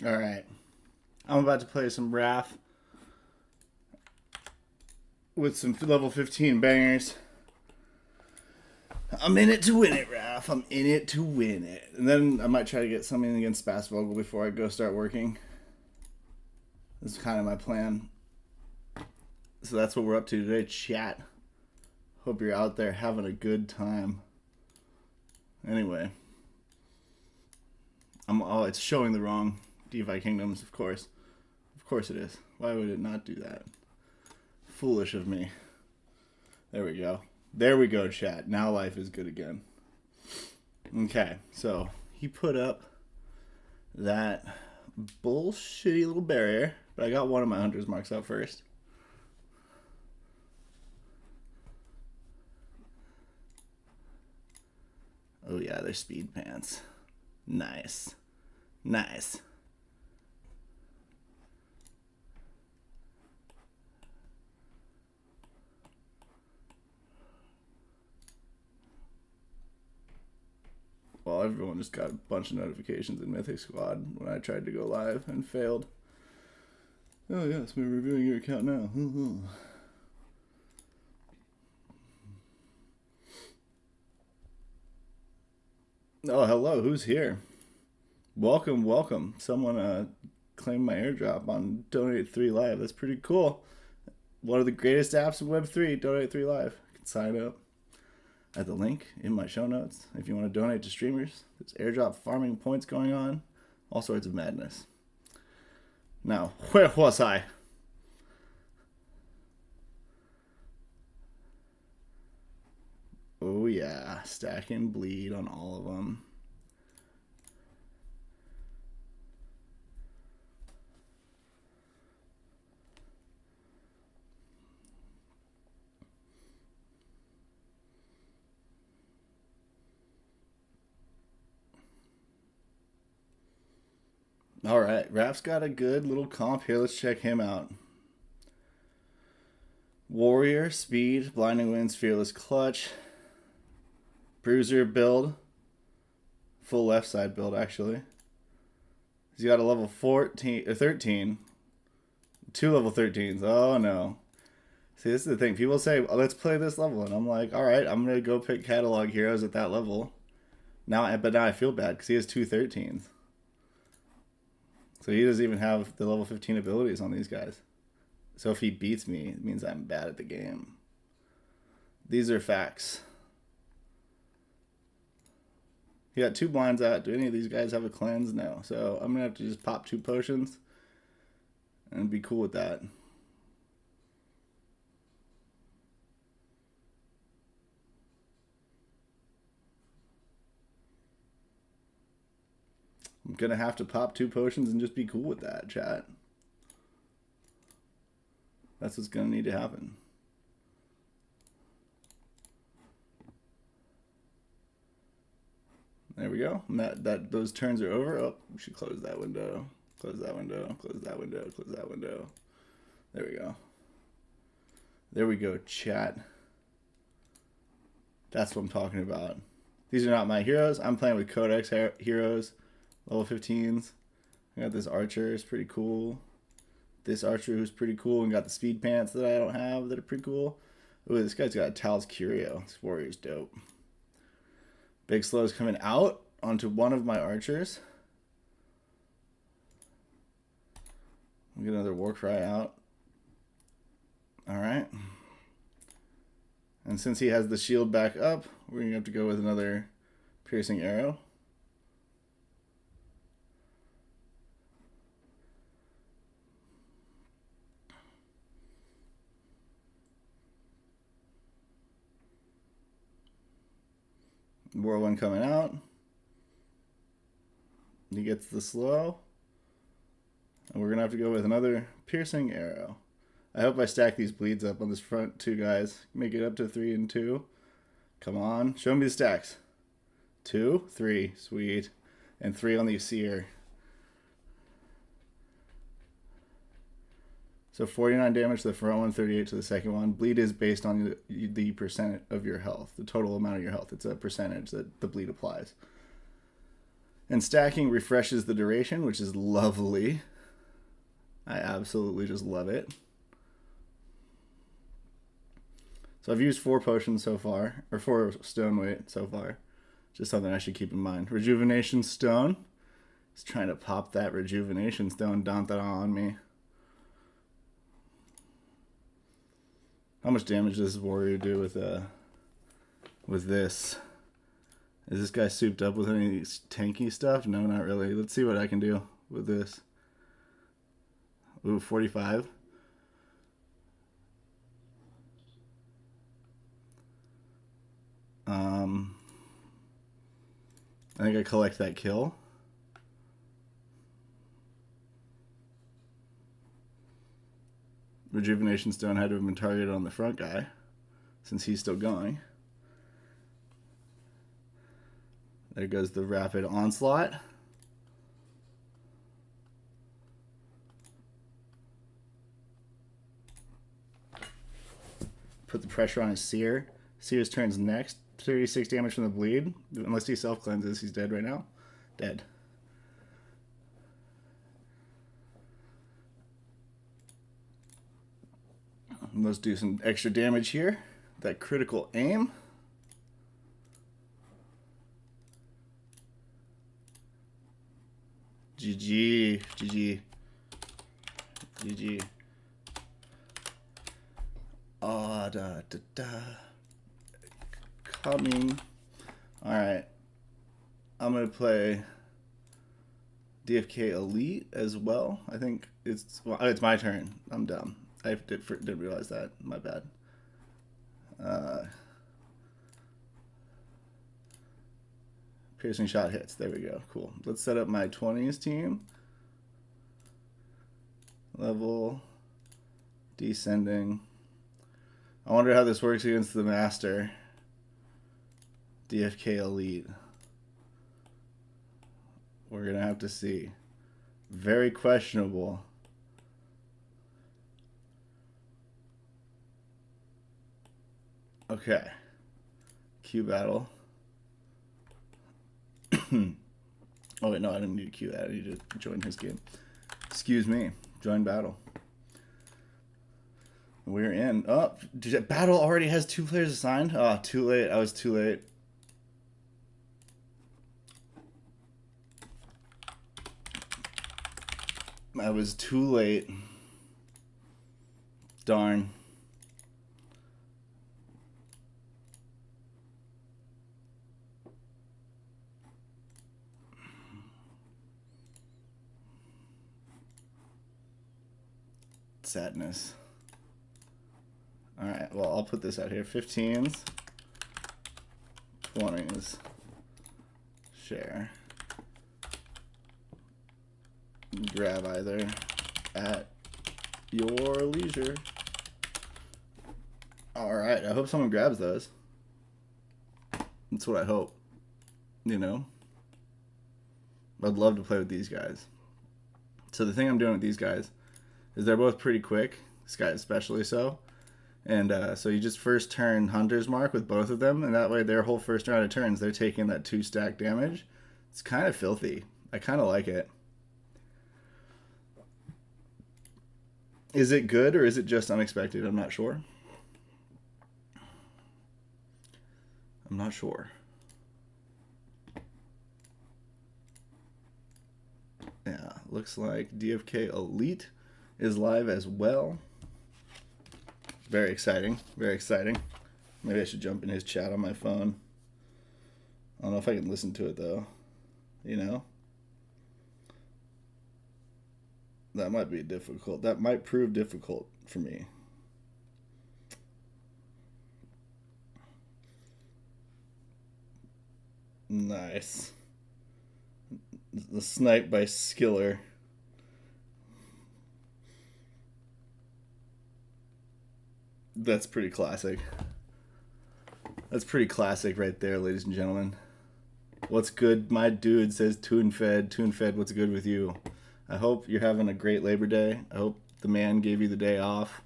Alright. I'm about to play some Wrath with some level 15 bangers. I'm in it to win it, Raph. I'm in it to win it. And then I might try to get something against Spassvogel before I go start working. This is kind of my plan. So that's what we're up to today, chat. Hope you're out there having a good time. Anyway. Oh, it's showing the wrong DeFi Kingdoms, of course. Of course it is. Why would it not do that? Foolish of me. There we go. There we go, chat. Now life is good again. Okay, so he put up that bullshitty little barrier, but I got one of my hunter's marks out first. Oh yeah, they're speed pants. Nice. Nice. Well, everyone just got a bunch of notifications in Mythic Squad when I tried to go live and failed. Oh yes, we're reviewing your account now. Oh, hello, who's here? Welcome, welcome. Someone claimed my airdrop on Donate 3 Live. That's pretty cool. One of the greatest apps of Web3, Donate 3 Live. You can sign up at the link in my show notes if you want to donate to streamers. There's airdrop farming points going on. All sorts of madness. Now, where was I? Oh yeah, stack and bleed on all of them. All right, Raph's got a good little comp here. Let's check him out. Warrior, speed, blinding winds, fearless clutch, bruiser build, full left side build actually. He's got a level 14 or 13, two level 13s. Oh no. See, this is the thing. People say, oh, let's play this level, and I'm like, all right, I'm gonna go pick catalog heroes at that level. But now I feel bad because he has two 13s. So he doesn't even have the level 15 abilities on these guys. So if he beats me, it means I'm bad at the game. These are facts. He got 2 blinds out. Do any of these guys have a cleanse? No. So I'm going to have to just pop 2 potions and be cool with that. I'm going to have to pop 2 potions and just be cool with that, chat. That's what's going to need to happen. There we go. And those turns are over. Oh, we should close that window. Close that window. Close that window. Close that window. There we go. There we go, chat. That's what I'm talking about. These are not my heroes. I'm playing with Codex heroes. Level 15s. I got this archer. It's pretty cool. This archer who's pretty cool and got the speed pants that I don't have that are pretty cool. Ooh, this guy's got a Tal's Curio. This warrior's dope. Big Slow's coming out onto one of my archers. I'll get another Warcry out. Alright. And since he has the shield back up, we're going to have to go with another piercing arrow. Whirlwind coming out. He gets the slow. And we're going to have to go with another piercing arrow. I hope I stack these bleeds up on this front 2 guys. Make it up to 3 and 2. Come on. Show me the stacks. 2, 3. Sweet. And 3 on the seer. So 49 damage to the front one, 38 to the second one. Bleed is based on the percent of your health, the total amount of your health. It's a percentage that the bleed applies. And stacking refreshes the duration, which is lovely. I absolutely just love it. So I've used 4 potions so far, or 4 stone weight so far. Just something I should keep in mind. Rejuvenation stone. Just trying to pop that rejuvenation stone, dump that on me. How much damage does this warrior do with this? Is this guy souped up with any tanky stuff? No, not really. Let's see what I can do with this. Ooh, 45. I think I collect that kill. Rejuvenation stone had to have been targeted on the front guy, since he's still going. There goes the rapid onslaught. Put the pressure on his seer. Seer's turns next. 36 damage from the bleed. Unless he self-cleanses, he's dead right now. Dead. Let's do some extra damage here. That critical aim. GG. GG. GG. Oh, da, da, da. Coming. Alright. I'm going to play DFK Elite as well. I think it's my turn. I'm dumb. I didn't realize that. My bad. Piercing shot hits. There we go. Cool. Let's set up my 20s team. Level. Descending. I wonder how this works against the Master. DFK Elite. We're going to have to see. Very questionable. Okay. Q battle. Oh wait, no, I didn't need to queue that. I need to join his game. Excuse me. Join battle. We're in. Oh, battle already has 2 players assigned? Oh, too late. I was too late. I was too late. Darn. Sadness. Alright, well, I'll put this out here. 15s. 20s. Share. Grab either at your leisure. Alright, I hope someone grabs those. That's what I hope. You know? I'd love to play with these guys. So the thing I'm doing with these guys is they're both pretty quick. This guy especially so. And so you just first turn Hunter's Mark with both of them, and that way their whole first round of turns, they're taking that 2-stack damage. It's kind of filthy. I kind of like it. Is it good or is it just unexpected? I'm not sure. I'm not sure. Yeah, looks like DFK Elite is live as well. Very exciting. Very exciting. Maybe I should jump in his chat on my phone. I don't know if I can listen to it though. You know? That might be difficult. That might prove difficult for me. Nice. The snipe by Skiller. That's pretty classic. That's pretty classic right there, ladies and gentlemen. What's good? My dude says Toonfed. Toonfed, what's good with you? I hope you're having a great Labor Day. I hope the man gave you the day off.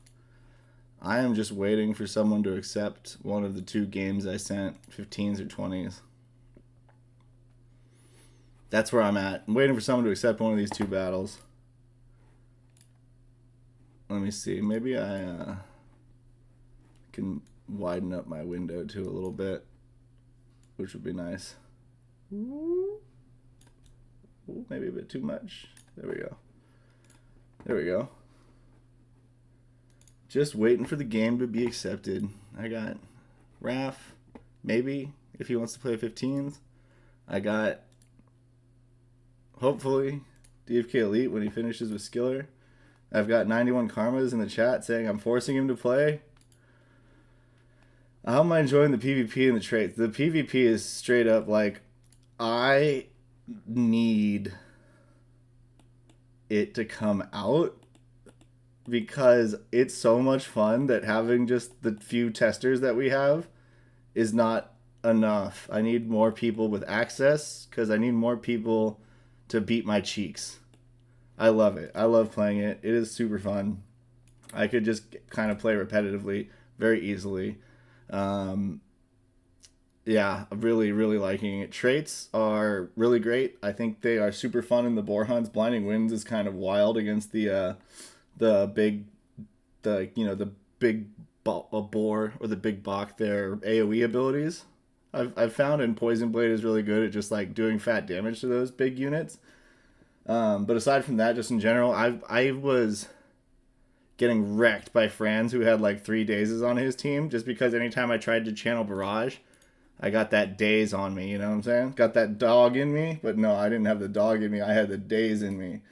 I am just waiting for someone to accept one of the 2 games I sent, 15s or 20s. That's where I'm at. I'm waiting for someone to accept one of these 2 battles. Let me see. Maybe I can widen up my window too a little bit, which would be nice. Ooh, maybe a bit too much. There we go. There we go. Just waiting for the game to be accepted. I got Raph, maybe, if he wants to play 15s. I got, hopefully, DFK Elite when he finishes with Skiller. I've got 91 Karmas in the chat saying I'm forcing him to play. How am I enjoying the PvP and the traits? The PvP is straight up like, I need it to come out because it's so much fun that having just the few testers that we have is not enough. I need more people with access because I need more people to beat my cheeks. I love it. I love playing it. It is super fun. I could just kind of play repetitively very easily. Yeah, really, really liking it. Traits are really great. I think they are super fun in the boar hunts. Blinding Winds is kind of wild against the big boar or the big bok. Their AoE abilities. I've found, and Poison Blade is really good at just like doing fat damage to those big units. But aside from that, just in general, I was getting wrecked by Franz who had like 3 dazes on his team just because anytime I tried to channel Barrage, I got that daze on me, you know what I'm saying? Got that dog in me, but no, I didn't have the dog in me. I had the daze in me.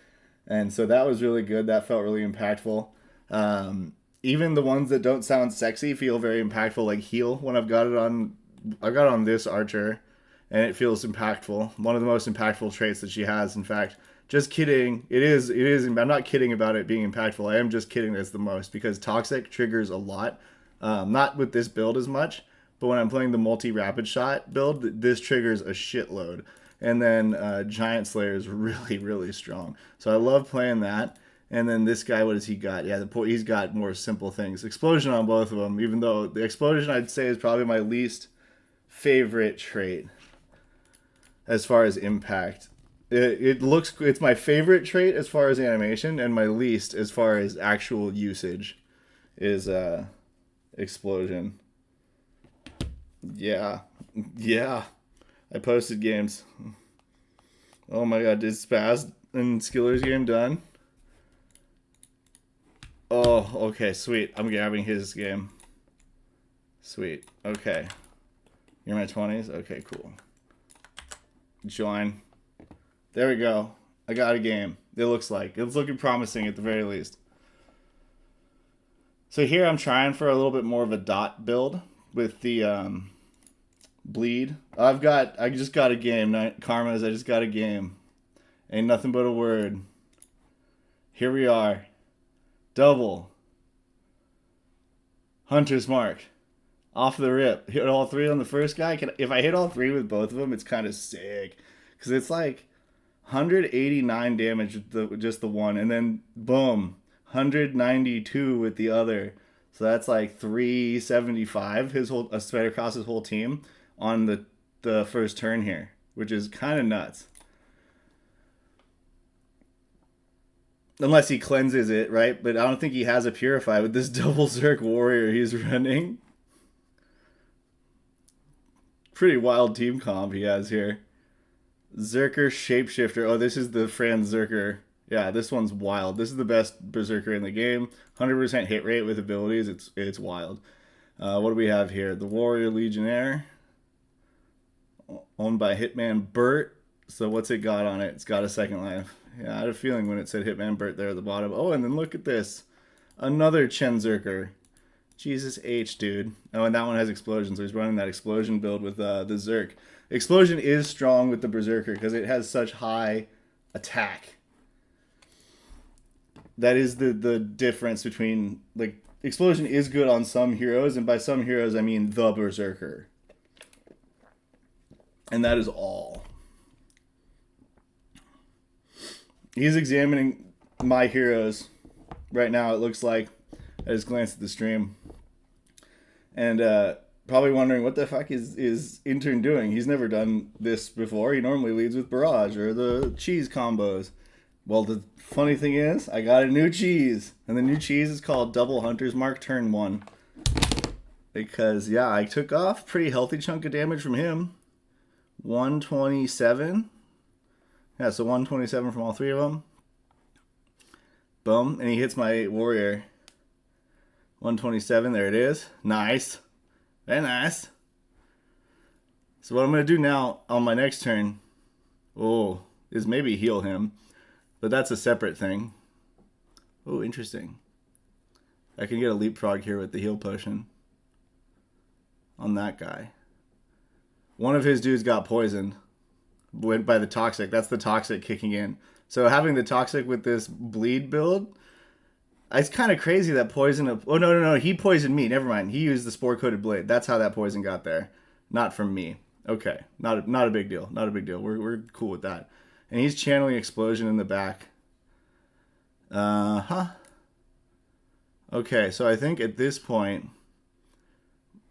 And so that was really good. That felt really impactful. Even the ones that don't sound sexy feel very impactful, like heal when I've got it on. I got it on this archer, and it feels impactful. One of the most impactful traits that she has, in fact. Just kidding. It is. I'm not kidding about it being impactful. I am just kidding that's the most, because Toxic triggers a lot. Not with this build as much, but when I'm playing the multi-rapid shot build, this triggers a shitload. And then Giant Slayer is really, really strong. So I love playing that. And then this guy, what does he got? Yeah, he's got more simple things. Explosion on both of them, even though the Explosion I'd say is probably my least favorite trait as far as impact. It's my favorite trait as far as animation, and my least as far as actual usage is Explosion. Yeah. I posted games. Oh my god, is Spaz and Skiller's game done? Oh, okay, sweet. I'm grabbing his game. Sweet. Okay. You're in my 20s? Okay, cool. Join. There we go. I got a game. It looks like. It's looking promising at the very least. So here I'm trying for a little bit more of a dot build with the bleed. I just got a game. Karmas, I just got a game. Ain't nothing but a word. Here we are. Double. Hunter's Mark. Off the rip. Hit all 3 on the first guy. If I hit all 3 with both of them, it's kind of sick. Because it's like 189 damage with just the one. And then, boom, 192 with the other. So that's like 375 spread across his whole team on the first turn here, which is kind of nuts. Unless he cleanses it, right? But I don't think he has a Purify with this double Zerk warrior he's running. Pretty wild team comp he has here. Zerker Shapeshifter. Oh, this is the Franz Zerker. Yeah, this one's wild. This is the best Berserker in the game. 100% hit rate with abilities. It's wild. What do we have here? The Warrior Legionnaire. Owned by Hitman Burt. So what's it got on it? It's got a second life. Yeah, I had a feeling when it said Hitman Burt there at the bottom. Oh, and then look at this. Another Chen Zerker. Jesus H, dude. Oh, and that one has Explosion, so he's running that Explosion build with the Zerk. Explosion is strong with the Berserker because it has such high attack. That is the difference between, like, Explosion is good on some heroes, and by some heroes I mean the Berserker. And that is all. He's examining my heroes right now, it looks like. I just glanced at the stream. And Probably wondering what the fuck is Intern doing. He's never done this before. He normally leads with Barrage or the cheese combos. Well, the funny thing is, I got a new cheese. And the new cheese is called Double Hunter's Mark Turn 1. Because, yeah, I took off pretty healthy chunk of damage from him. 127. Yeah, so 127 from all three of them. Boom. And he hits my warrior. 127, there it is. Nice. Very nice. So what I'm going to do now on my next turn, is maybe heal him. But that's a separate thing. Oh, interesting. I can get a leapfrog here with the heal potion. On that guy. One of his dudes got poisoned. Went by the toxic. That's the toxic kicking in. So having the toxic with this bleed build, it's kind of crazy that poison... Oh, no. He poisoned me. Never mind. He used the spore-coated blade. That's how that poison got there. Not from me. Okay. Not a big deal. Not a big deal. We're cool with that. And he's channeling Explosion in the back. Okay, so I think at this point,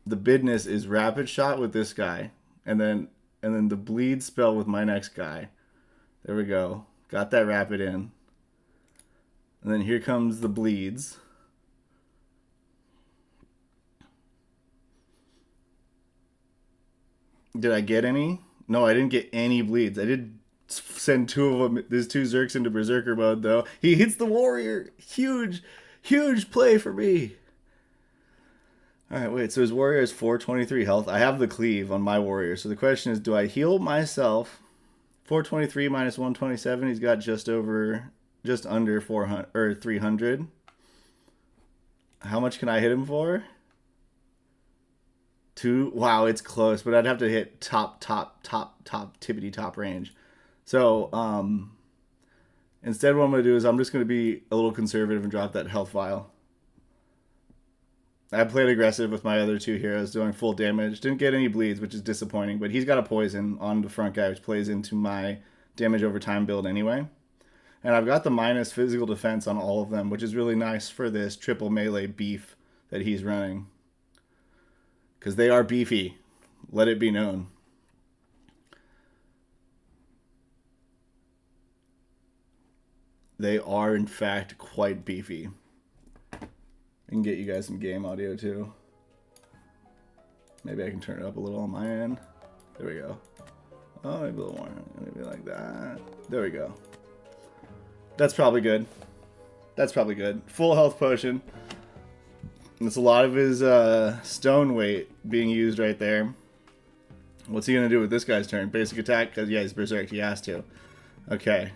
the business is Rapid Shot with this guy. And then the bleed spell with my next guy. There we go. Got that rapid in. And then here comes the bleeds. Did I get any? No, I didn't get any bleeds. I did send two of them. There's two Zerks into Berserker mode, though. He hits the warrior. Huge play for me. Alright, wait. So his warrior has 423 health. I have the cleave on my warrior. So the question is, do I heal myself? 423 minus 127. He's got just under 400 or 300. How much can I hit him for? 2. Wow, it's close, but I'd have to hit top tippity top range. So instead what I'm going to do is I'm just going to be a little conservative and drop that health vial. I played aggressive with my other two heroes, doing full damage. Didn't get any bleeds, which is disappointing, but he's got a poison on the front guy, which plays into my damage over time build anyway. And I've got the minus physical defense on all of them, which is really nice for this triple melee beef that he's running. Because they are beefy. Let it be known. They are, in fact, quite beefy. I can get you guys some game audio, too. Maybe I can turn it up a little on my end. There we go. Oh, maybe a little more. Maybe like that. There we go. That's probably good. That's probably good. Full health potion. That's a lot of his stone weight being used right there. What's he going to do with this guy's turn? Basic attack? Because, yeah, he's berserk. He has to. Okay.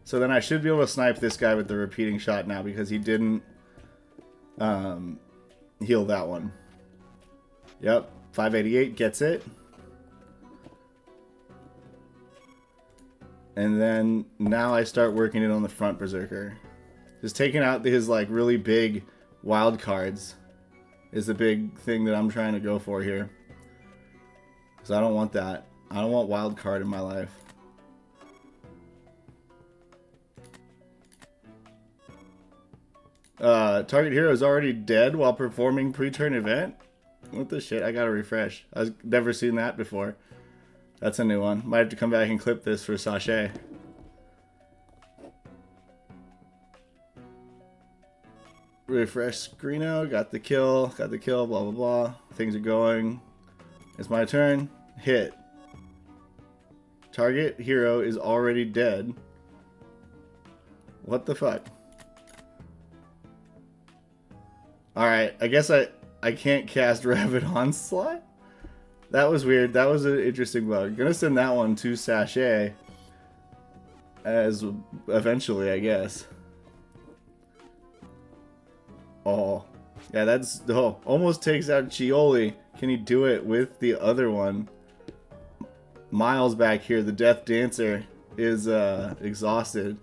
So then I should be able to snipe this guy with the repeating shot now because he didn't heal that one. Yep. 588 gets it. And then now I start working it on the front berserker. Just taking out his like really big wild cards is the big thing that I'm trying to go for here. Because I don't want that. I don't want wild card in my life. Target hero is already dead while performing pre-turn event? What the shit? I gotta refresh. I've never seen that before. That's a new one. Might have to come back and clip this for Sachet. Refresh screeno. Got the kill. Got the kill. Blah, blah, blah. Things are going. It's my turn. Hit. Target hero is already dead. What the fuck? Alright, I guess I can't cast Rapid Onslaught? That was weird. That was an interesting bug. Gonna send that one to Sachet. As eventually, I guess. Oh. Yeah, that's... Oh, almost takes out Chioli. Can he do it with the other one? Miles back here, the Death Dancer, is exhausted.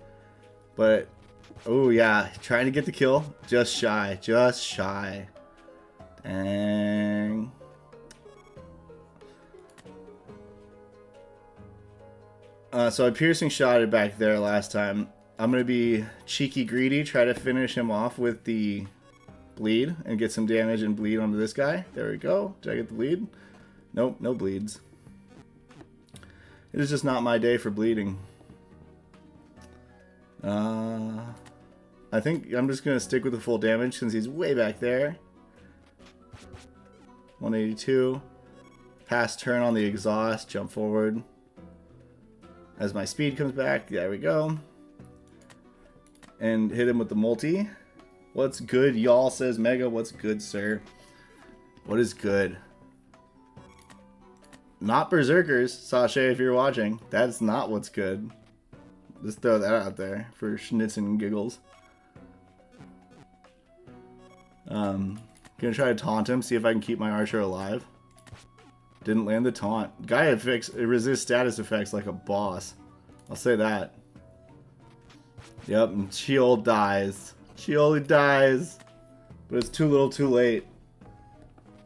But... Oh, yeah. Trying to get the kill. Just shy. Just shy. Dang. So I piercing shotted back there last time. I'm going to be cheeky greedy. Try to finish him off with the bleed and get some damage and bleed onto this guy. There we go. Did I get the bleed? Nope, no bleeds. It is just not my day for bleeding. I think I'm just going to stick with the full damage since he's way back there. 182. Pass turn on the exhaust. Jump forward. As my speed comes back. There we go. And hit him with the multi. What's good, y'all, says Mega. What's good, sir? What is good? Not berserkers, Sasha, if you're watching. That's not what's good. Just throw that out there for schnitz and giggles. Gonna try to taunt him, see if I can keep my archer alive. Didn't land the taunt. Guy resists status effects like a boss. I'll say that. Yep, and Sheol dies. Sheol dies. But it's too little, too late.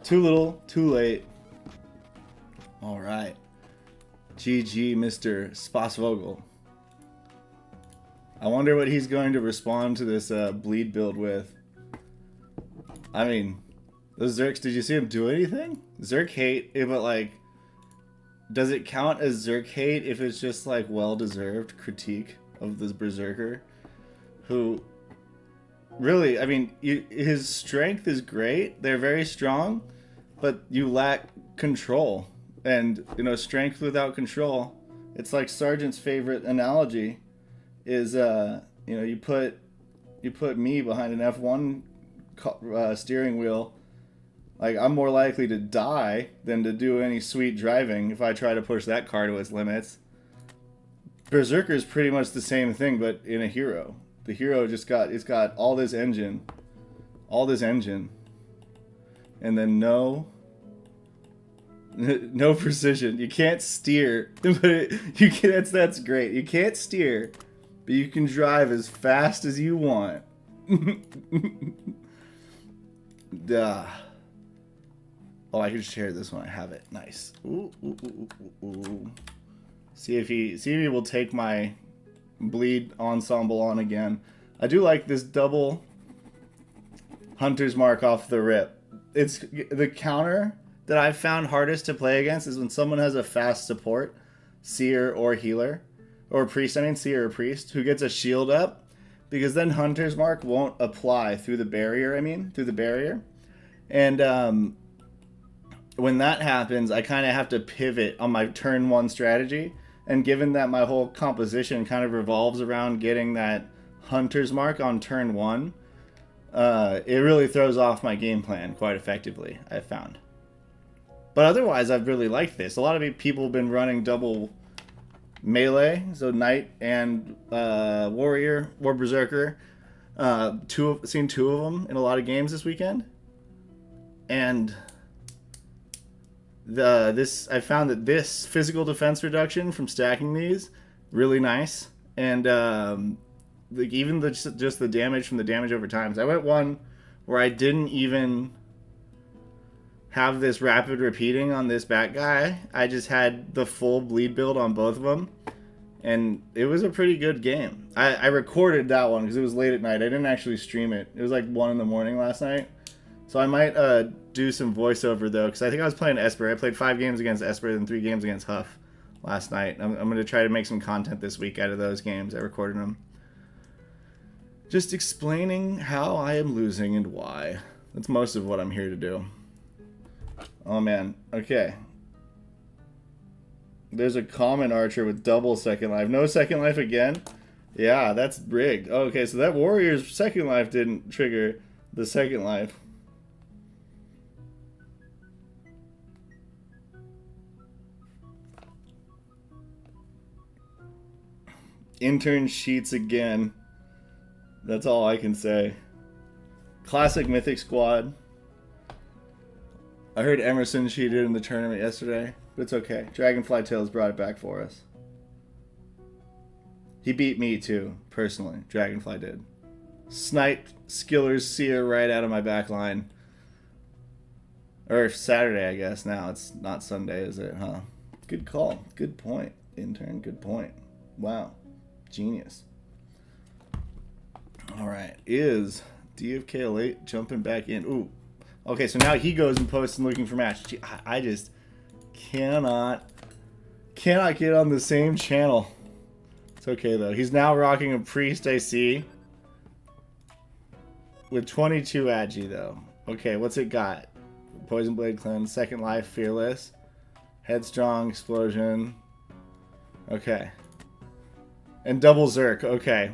Too little, too late. Alright. GG, Mr. Spassvogel. I wonder what he's going to respond to this bleed build with. I mean, those Zerks, did you see him do anything? Zerk hate, but like, does it count as Zerk hate if it's just like well-deserved critique of this Berserker? Who, really, I mean, his strength is great, they're very strong, but you lack control. And, you know, strength without control, it's like Sergeant's favorite analogy is, you know, you put me behind an F1 steering wheel. Like, I'm more likely to die than to do any sweet driving if I try to push that car to its limits. Berserker is pretty much the same thing, but in a hero. The hero it's got all this engine, and then no precision. You can't steer, but you can. That's great. You can't steer, but you can drive as fast as you want. Duh. Oh, I can share this one. I have it. Nice. Ooh, ooh, ooh, ooh, ooh. See if he will take my bleed ensemble on again. I do like this double Hunter's Mark off the rip. It's the counter that I've found hardest to play against is when someone has a fast support, seer or healer, or priest. I mean seer or priest who gets a shield up, because then Hunter's Mark won't apply through the barrier. And when that happens, I kind of have to pivot on my turn one strategy. And given that my whole composition kind of revolves around getting that Hunter's Mark on turn one, it really throws off my game plan quite effectively, I've found. But otherwise, I've really liked this. A lot of people have been running double melee, so Knight and Warrior, or Berserker. Seen two of them in a lot of games this weekend. And I found that this physical defense reduction from stacking these really nice, and even just the damage from the damage over time. So I went one where I didn't even have this rapid repeating on this bat guy. I just had the full bleed build on both of them, and it was a pretty good game. I recorded that one because it was late at night. I didn't actually stream it. It was like 1 in the morning last night. So I might do some voiceover, though, because I think I was playing Esper. I played 5 games against Esper and 3 games against Huff last night. I'm going to try to make some content this week out of those games. I recorded them. Just explaining how I am losing and why. That's most of what I'm here to do. Oh, man. Okay. There's a common archer with double second life. No second life again? Yeah, that's rigged. Okay, so that warrior's second life didn't trigger the second life. Intern sheets again. That's all I can say. Classic Mythic Squad. I heard Emerson cheated in the tournament yesterday, but it's okay. Dragonfly Tales brought it back for us. He beat me too, personally. Dragonfly did. Sniped Skiller's Seer right out of my back line. Or Saturday, I guess. Now it's not Sunday, is it, huh? Good call. Good point, intern. Good point. Wow. Genius. All right. Is DFK late, jumping back in. Ooh. Okay, so now he goes and posts and looking for match. Gee, I just cannot get on the same channel. It's okay though. He's now rocking a priest, I see. With 22 agi though. Okay, what's it got? Poison Blade Cleanse, Second Life, Fearless, Headstrong, Explosion. Okay. And double Zerk, okay.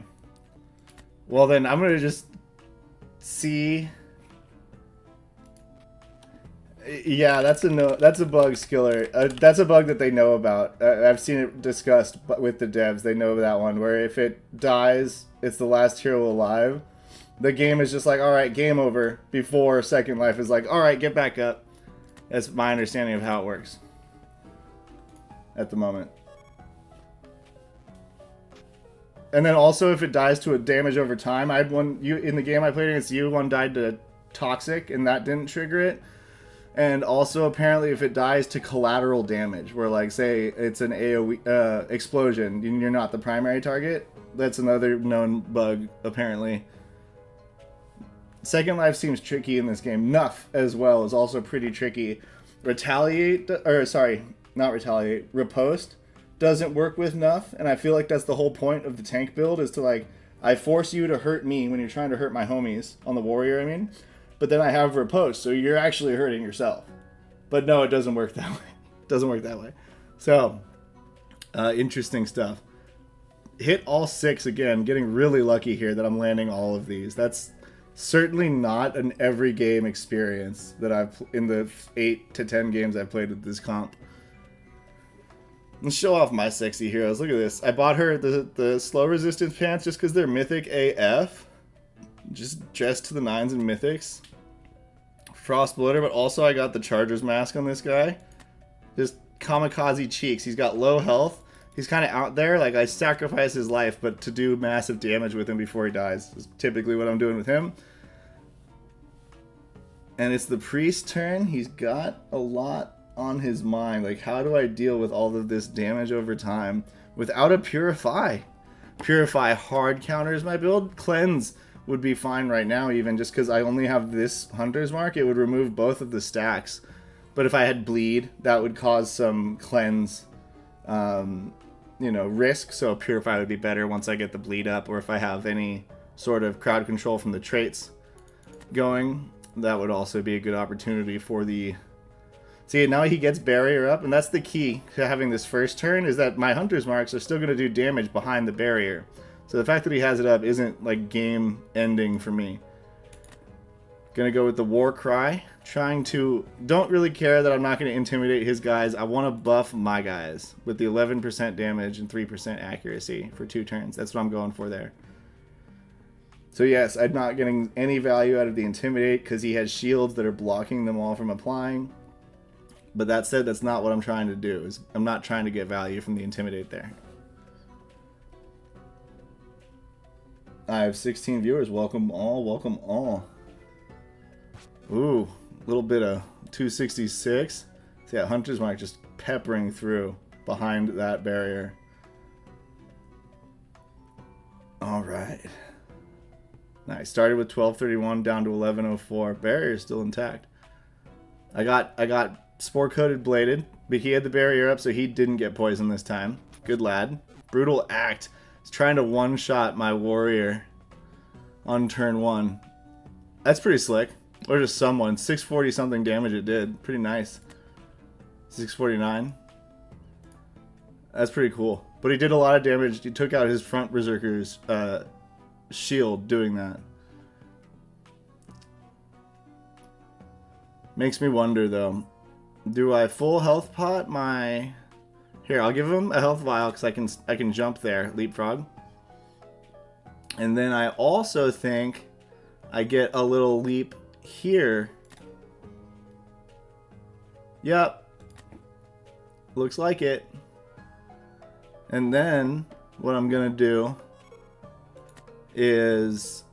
Well then, I'm gonna just see. Yeah, that's a no. That's a bug, Skiller. That's a bug that they know about. I've seen it discussed with the devs. They know that one, where if it dies, it's the last hero alive. The game is just like, all right, game over. Before Second Life is like, all right, get back up. That's my understanding of how it works at the moment. And then also, if it dies to a damage over time, I had one in the game I played against you. One died to Toxic, and that didn't trigger it. And also, apparently, if it dies to collateral damage, where, like, say, it's an AoE explosion, and you're not the primary target, that's another known bug, apparently. Second Life seems tricky in this game. Nuff, as well, is also pretty tricky. Retaliate, or, sorry, not Retaliate, Riposte doesn't work with Nuff, and I feel like that's the whole point of the tank build, is to, like, I force you to hurt me when you're trying to hurt my homies, on the warrior, I mean. But then I have Riposte, so you're actually hurting yourself. But no, it doesn't work that way. It doesn't work that way. So, interesting stuff. Hit all 6 again, getting really lucky here that I'm landing all of these. That's certainly not an every game experience that I've in the 8 to 10 games I've played with this comp. Let's show off my sexy heroes. Look at this. I bought her the slow resistance pants just because they're mythic AF. Just dressed to the 9s and mythics. Frost Splitter, but also I got the Charger's mask on this guy. Just kamikaze cheeks. He's got low health. He's kind of out there. Like, I sacrifice his life, but to do massive damage with him before he dies is typically what I'm doing with him. And it's the priest turn. He's got a lot on his mind. Like, how do I deal with all of this damage over time without a Purify? Purify hard counters my build. Cleanse would be fine right now, even just because I only have this Hunter's Mark. It would remove both of the stacks. But if I had Bleed, that would cause some cleanse, you know, risk. So Purify would be better once I get the Bleed up, or if I have any sort of crowd control from the traits going, that would also be a good opportunity for the... See, now he gets barrier up, and that's the key to having this first turn, is that my Hunter's Marks are still going to do damage behind the barrier. So the fact that he has it up isn't like game ending for me. Gonna go with the War Cry. Trying to... Don't really care that I'm not going to intimidate his guys. I want to buff my guys with the 11% damage and 3% accuracy for 2 turns. That's what I'm going for there. So yes, I'm not getting any value out of the Intimidate because he has shields that are blocking them all from applying. But that said, that's not what I'm trying to do. I'm not trying to get value from the Intimidate there. I have 16 viewers. Welcome all. Welcome all. Ooh, a little bit of 266. See that Hunter's Mark just peppering through behind that barrier. All right. Nice. Started with 1231 down to 1104. Barrier is still intact. I got Spore Coated Bladed, but he had the barrier up, so he didn't get poisoned this time. Good lad. Brutal Act. He's trying to one-shot my warrior on turn 1. That's pretty slick. Or just someone. 640 something damage it did. Pretty nice. 649. That's pretty cool. But he did a lot of damage. He took out his front Berserker's shield doing that. Makes me wonder though. Do I full health pot my... Here, I'll give him a health vial because I can jump there, leapfrog. And then I also think I get a little leap here. Yep. Looks like it. And then what I'm gonna do is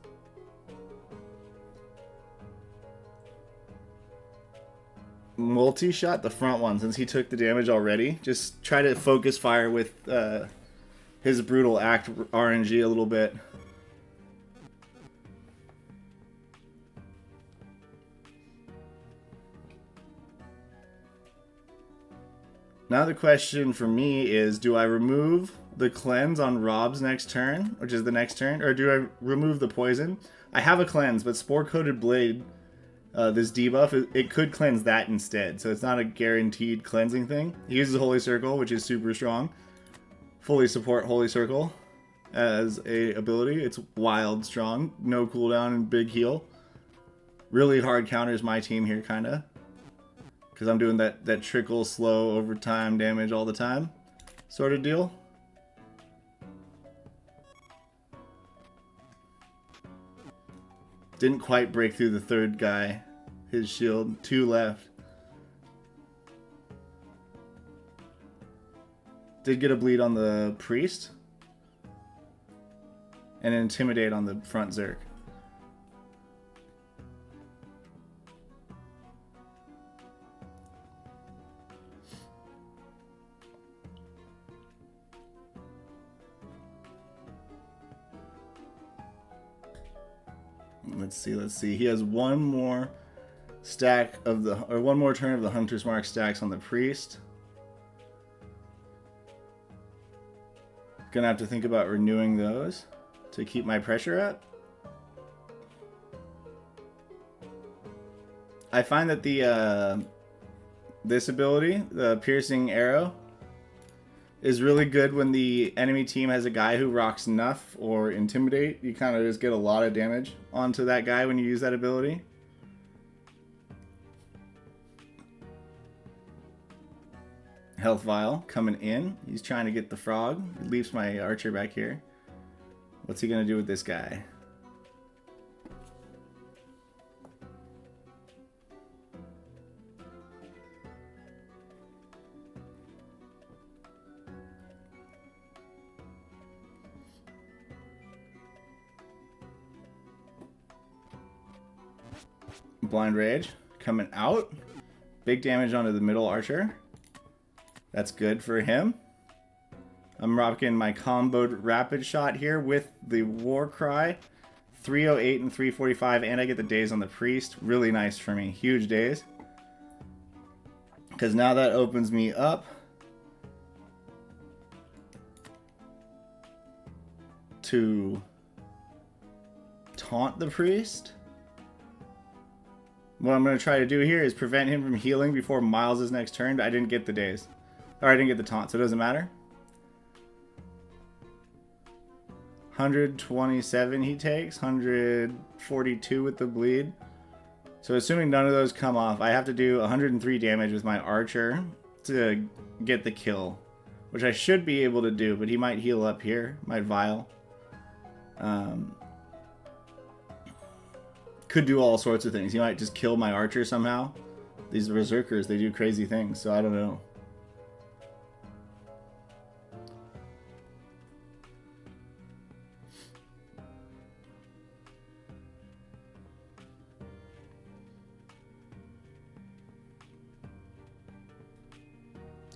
multi-shot the front one since he took the damage already. Just try to focus fire with his Brutal Act RNG a little bit. Now the question for me is, do I remove the cleanse on Rob's next turn, which is the next turn, or do I remove the poison? I have a cleanse, but Spore-Coated Blade, this debuff, it could cleanse that instead, so it's not a guaranteed cleansing thing. He uses Holy Circle, which is super strong. Fully support Holy Circle as a ability. It's wild strong, no cooldown and big heal. Really hard counters my team here, kinda. Because I'm doing that trickle, slow, overtime damage all the time sort of deal. Didn't quite break through the third guy. His shield. 2 left. Did get a bleed on the priest. And intimidate on the front Zerk. Let's see. He has one more stack of the, or one more turn of the Hunter's Mark stacks on the priest. Gonna have to think about renewing those to keep my pressure up. I find that the this ability, the piercing arrow, is really good when the enemy team has a guy who rocks Nuff or Intimidate. You kind of just get a lot of damage onto that guy when you use that ability. Health Vial coming in. He's trying to get the frog. He leaves my archer back here. What's he going to do with this guy? Blind Rage coming out. Big damage onto the middle archer. That's good for him. I'm rocking my comboed rapid shot here with the War Cry. 308 and 345, and I get the daze on the priest. Really nice for me. Huge daze. Because now that opens me up to taunt the priest. What I'm going to try to do here is prevent him from healing before Miles' next turn. I didn't get the daze. Or I didn't get the taunt, so it doesn't matter. 127 he takes. 142 with the bleed. So assuming none of those come off, I have to do 103 damage with my archer to get the kill. Which I should be able to do, but he might heal up here. Might vial. Could do all sorts of things. He might just kill my archer somehow. These berserkers, they do crazy things, so I don't know.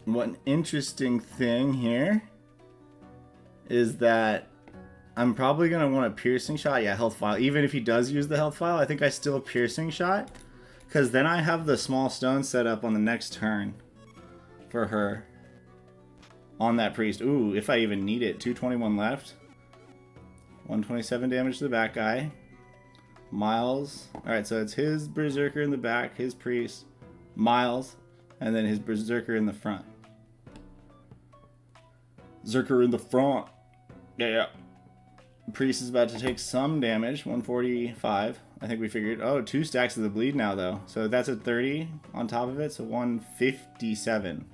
One interesting thing here is that I'm probably going to want a piercing shot. Yeah, health file. Even if he does use the health file, I think I still piercing shot. Because then I have the small stone set up on the next turn for her. On that priest. Ooh, if I even need it. 221 left. 127 damage to the back guy. Miles. Alright, so it's his berserker in the back, his priest, Miles, and then his berserker in the front. Zerker in the front. Yeah. Priest is about to take some damage. 145. I think we figured. Oh, 2 stacks of the bleed now, though. So that's a 30 on top of it. So 157.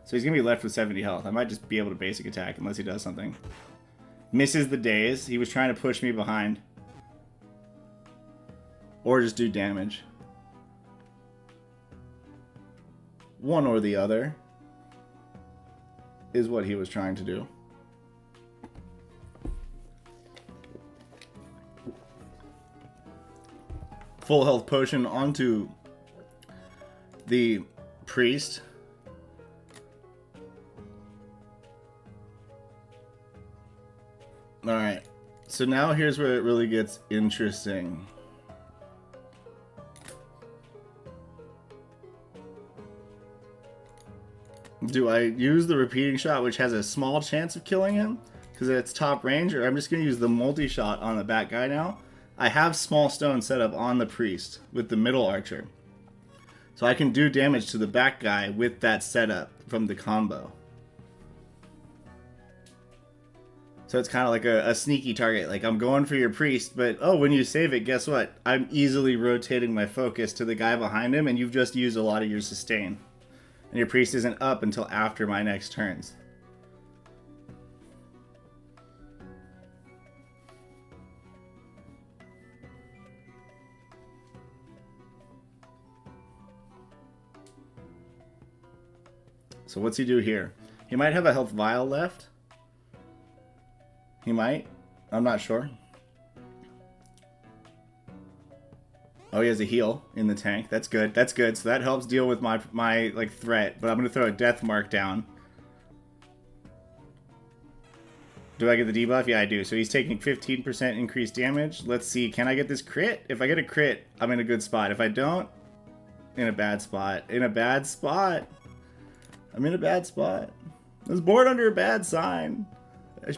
So he's going to be left with 70 health. I might just be able to basic attack unless he does something. Misses the daze. He was trying to push me behind. Or just do damage. One or the other is what he was trying to do. Full health potion onto the priest. Alright, so now here's where it really gets interesting. do I use the repeating shot, which has a small chance of killing him because it's top range, or I'm just going to use the multi-shot on the back guy now? I have small stone set up on the priest with the middle archer. So I can do damage to the back guy with that setup from the combo. So it's kind of like a sneaky target. Like, I'm going for your priest, but oh, when you save it, guess what? I'm easily rotating my focus to the guy behind him, and you've just used a lot of your sustain. And your priest isn't up until after my next turns. So what's he do here? He might have a health vial left. He might. I'm not sure. Oh, he has a heal in the tank. That's good. That's good. So that helps deal with my like threat. But I'm going to throw a death mark down. Do I get the debuff? Yeah, I do. So he's taking 15% increased damage. Let's see. Can I get this crit? If I get a crit, I'm in a good spot. If I don't, in a bad spot. In a bad spot. I'm in a bad spot. I was born under a bad sign.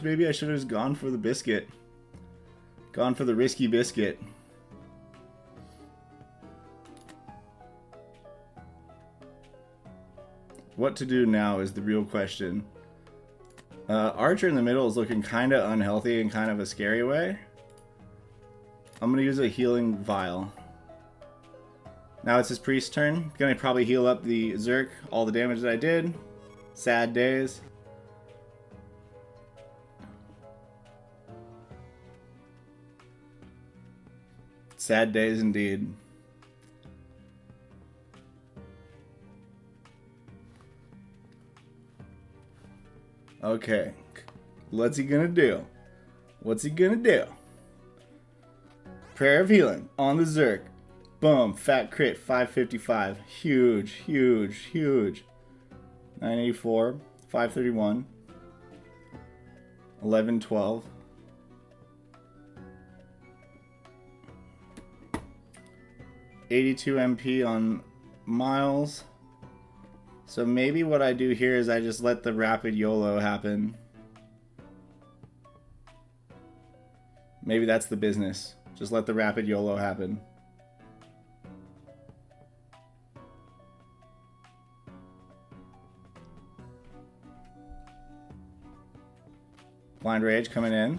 Maybe I should have just gone for the biscuit. Gone for the risky biscuit. What to do now is the real question. Archer in the middle is looking kind of unhealthy in kind of a scary way. I'm going to use a healing vial. Now it's his priest's turn. Going to probably heal up the Zerk. All the damage that I did. Sad days. Sad days indeed. Okay. What's he gonna do? What's he gonna do? Prayer of Healing on the Zerk. Boom. Fat crit. 555. Huge, huge, huge. 984. 531. 1112. 82 MP on Miles. So maybe what I do here is I just let the rapid YOLO happen. Maybe that's the business. Just let the rapid YOLO happen. Blind Rage coming in.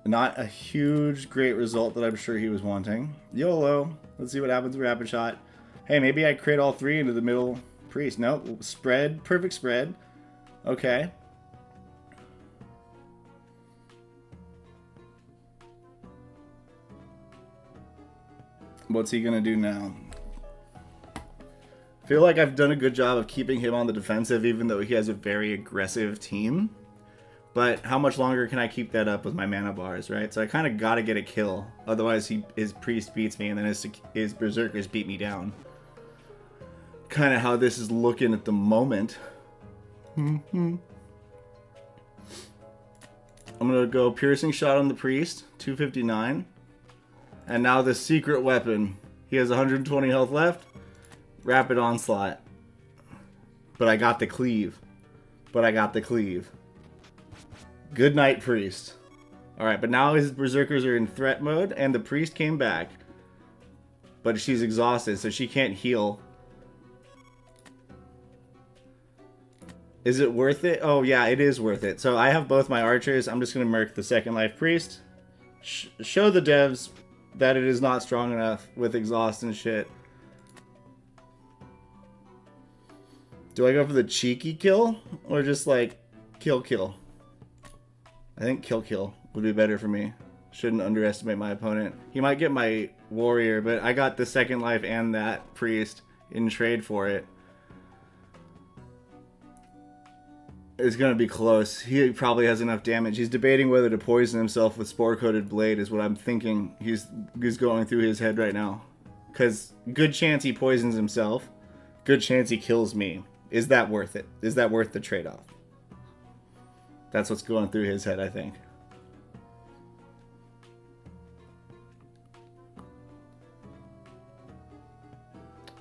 Not a huge, great result that I'm sure he was wanting. YOLO. Let's see what happens with Rapid Shot. Hey, maybe I crit all three into the middle priest. Nope. Spread. Perfect spread. Okay. What's he going to do now? I feel like I've done a good job of keeping him on the defensive, even though he has a very aggressive team. But how much longer can I keep that up with my mana bars, right? So I kind of got to get a kill. Otherwise, his priest beats me, and then his berserkers beat me down. Kind of how this is looking at the moment. I'm going to go Piercing Shot on the priest, 259. And now the secret weapon. He has 120 health left. Rapid Onslaught. But I got the cleave. Good night, priest. Alright, but now his berserkers are in threat mode, and the priest came back. But she's exhausted, so she can't heal. Is it worth it? Oh, yeah, it is worth it. So I have both my archers. I'm just going to merc the second life priest. Show the devs that it is not strong enough with exhaust and shit. Do I go for the cheeky kill? Or just like, kill? I think kill would be better for me. Shouldn't underestimate my opponent. He might get my warrior, but I got the second life and that priest in trade for it. It's going to be close. He probably has enough damage. He's debating whether to poison himself with Spore-Coated Blade is what I'm thinking he's going through his head right now. Because good chance he poisons himself. Good chance he kills me. Is that worth it? Is that worth the trade-off? That's what's going through his head, I think.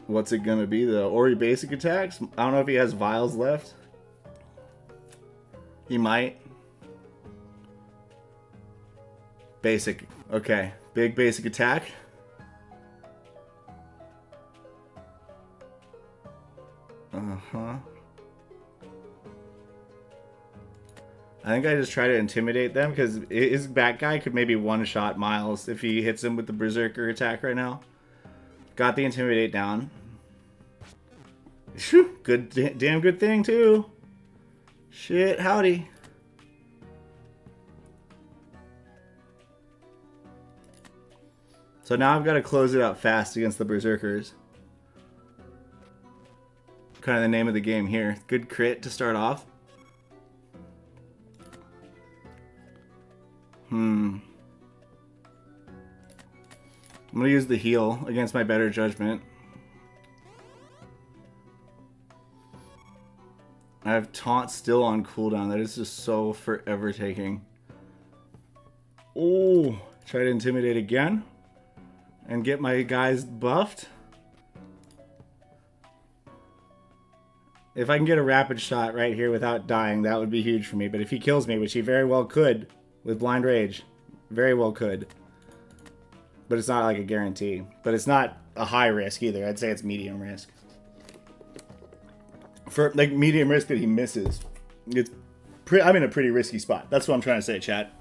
What's it gonna be though? Ori basic attacks? I don't know if he has vials left. He might. Basic. Okay. Big basic attack. Uh-huh. I think I just try to intimidate them because his back guy could maybe one-shot Miles if he hits him with the Berserker attack right now. Got the intimidate down. Whew, good, damn good thing too. Shit, howdy. So now I've got to close it out fast against the Berserkers. Kind of the name of the game here. Good crit to start off. I'm gonna use the heal against my better judgment. I have taunt still on cooldown. That is just so forever taking. Oh, try to intimidate again and get my guys buffed. If I can get a rapid shot right here without dying, that would be huge for me. But if he kills me, which he very well could with Blind Rage, very well could. But it's not like a guarantee. But it's not a high risk either. I'd say it's medium risk. For like medium risk that he misses, I'm in a pretty risky spot. That's what I'm trying to say, chat,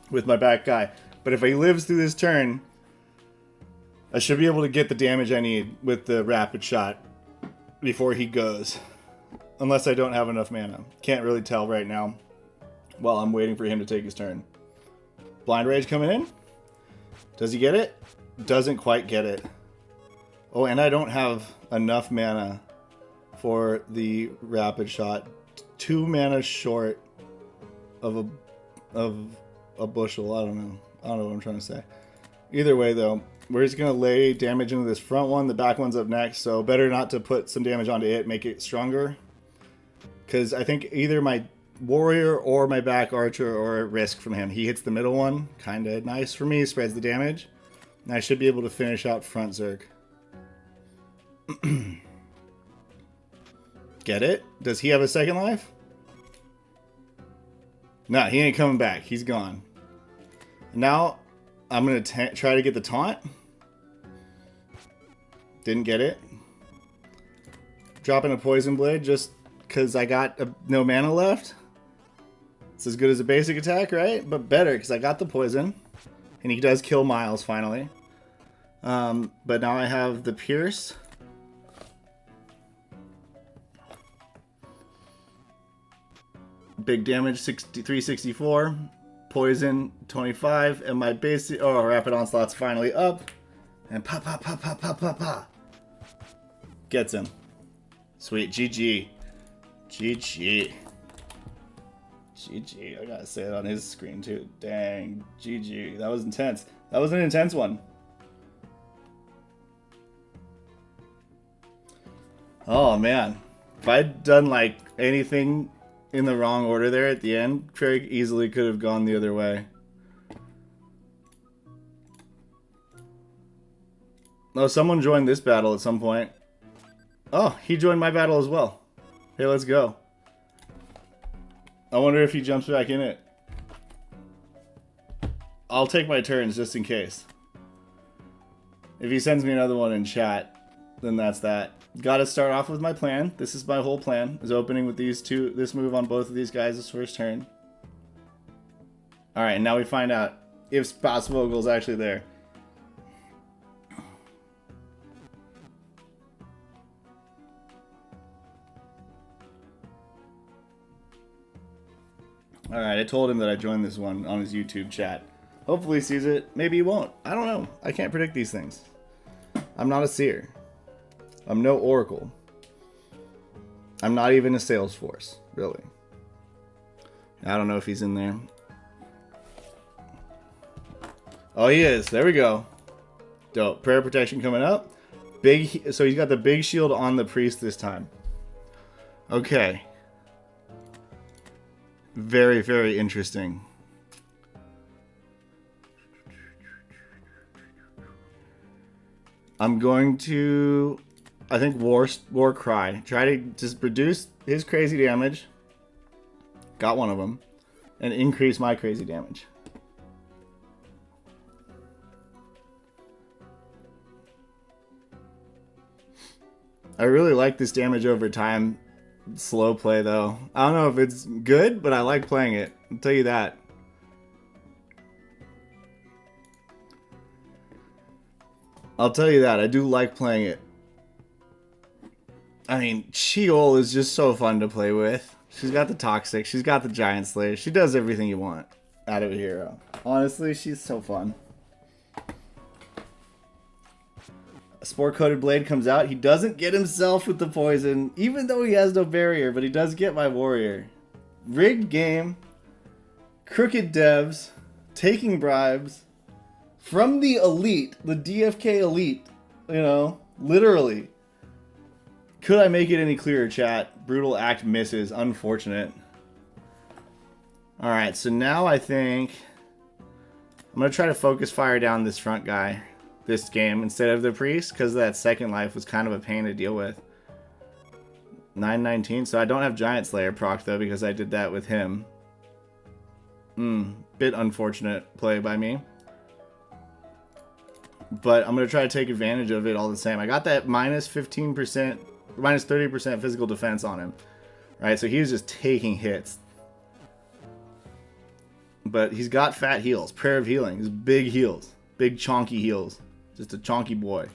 with my back guy. But if he lives through this turn, I should be able to get the damage I need with the rapid shot before he goes. Unless I don't have enough mana. Can't really tell right now while I'm waiting for him to take his turn. Blind Rage coming in. Does he get it? Doesn't quite get it. Oh, and I don't have enough mana for the rapid shot. 2 mana short of a bushel. I don't know what I'm trying to say. Either way, though, we're just going to lay damage into this front one. The back one's up next, so better not to put some damage onto it, make it stronger. Because I think either my warrior or my back archer are at risk from him. He hits the middle one. Kind of nice for me. Spreads the damage. And I should be able to finish out front Zerg. Get it? Does he have a second life? No, he ain't coming back. He's gone. Now, I'm going to try to get the taunt. Didn't get it. Dropping a poison blade just because I got no mana left. It's as good as a basic attack, right? But better because I got the poison. And he does kill Miles finally. But now I have the Pierce. Big damage, 364. Poison, 25. And my basic... Oh, Rapid Onslaught's finally up. And pa pa pa pa pa pa pa. Gets him. Sweet. GG. GG. GG. I gotta say it on his screen too. Dang. GG. That was intense. That was an intense one. Oh man. If I'd done like anything in the wrong order there at the end, Craig easily could have gone the other way. Oh, someone joined this battle at some point. Oh, he joined my battle as well. Hey, let's go. I wonder if he jumps back in it. I'll take my turns just in case. If he sends me another one in chat, then that's that. Gotta start off with my plan. This is my whole plan, is opening with this move on both of these guys' first turn. Alright, now we find out if Spotsvogel's actually there. Alright, I told him that I joined this one on his YouTube chat. Hopefully he sees it. Maybe he won't. I don't know. I can't predict these things. I'm not a seer. I'm no oracle. I'm not even a Salesforce, really. I don't know if he's in there. Oh, he is. There we go. Dope. Prayer protection coming up. Big. So he's got the big shield on the priest this time. Okay. Very, very interesting. I'm going to I think War Cry. Try to just reduce his crazy damage. Got one of them. And increase my crazy damage. I really like this damage over time slow play though. I don't know if it's good, but I like playing it. I'll tell you that. I'll tell you that. I do like playing it. I mean, Sheol is just so fun to play with. She's got the Toxic. She's got the Giant Slayer. She does everything you want out of a hero. Honestly, she's so fun. A Spore-Coated Blade comes out. He doesn't get himself with the poison, even though he has no barrier, but he does get my warrior. Rigged game. Crooked devs. Taking bribes. From the elite. The DFK elite. You know, literally. Could I make it any clearer, chat? Brutal Act misses. Unfortunate. Alright, so now I think I'm going to try to focus fire down this front guy this game instead of the priest, because that second life was kind of a pain to deal with. 919, so I don't have Giant Slayer proc though because I did that with him. Bit unfortunate play by me. But I'm going to try to take advantage of it all the same. I got that minus 15%, minus 30% physical defense on him. Right, so he was just taking hits. But he's got fat heals. Prayer of Healing. He's big heals. Big chonky heals. Just a chonky boy.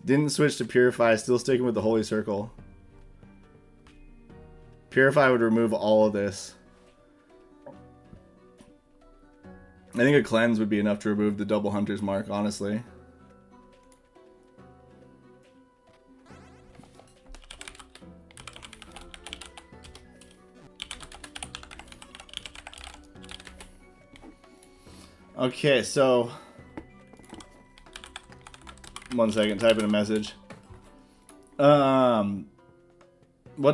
Didn't switch to Purify. Still sticking with the Holy Circle. Purify would remove all of this. I think a Cleanse would be enough to remove the double Hunter's Mark, honestly. Okay, so 1 second, type in a message. What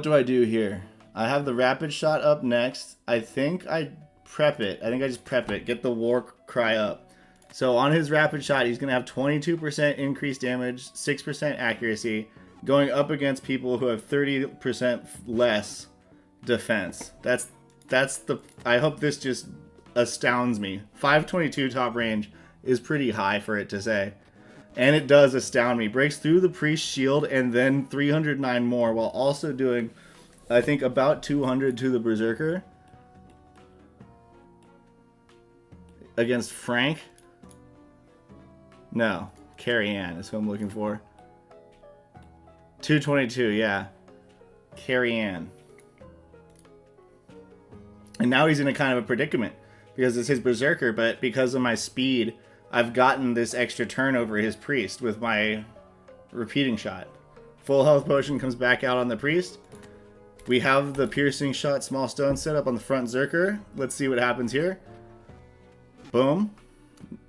do I do here? I have the Rapid Shot up next. I think I prep it. I think I just prep it. Get the War Cry up. So on his Rapid Shot, he's going to have 22% increased damage, 6% accuracy, going up against people who have 30% less defense. That's the... I hope this just astounds me. 522 top range is pretty high for it to say. And it does astound me. Breaks through the Priest shield and then 309 more while also doing, I think, about 200 to the Berserker. Against Frank? No. Carrie Ann is who I'm looking for. 222, yeah. Carrie Ann. And now he's in a kind of a predicament. Because it's his Berserker, but because of my speed, I've gotten this extra turn over his Priest with my repeating shot. Full health potion comes back out on the Priest. We have the piercing shot small stone set up on the front Zerker. Let's see what happens here. Boom.